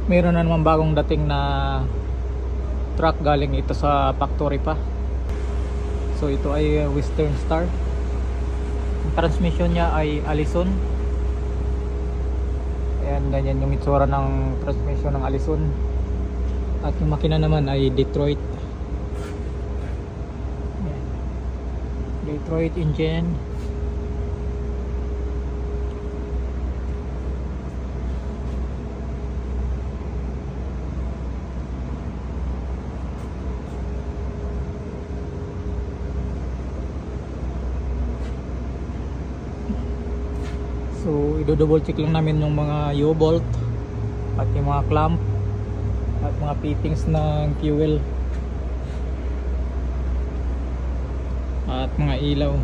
Meron na naman bagong dating na truck, galing ito sa factory pa. So ito ay Western Star. Ang transmission niya ay Allison. Ayan, ganyan yung itsura ng transmission ng Allison. At yung makina naman ay Detroit. Ayan. Detroit engine. So i-double check lang namin yung mga U-bolt at yung mga clamp at mga fittings ng fuel at mga ilaw.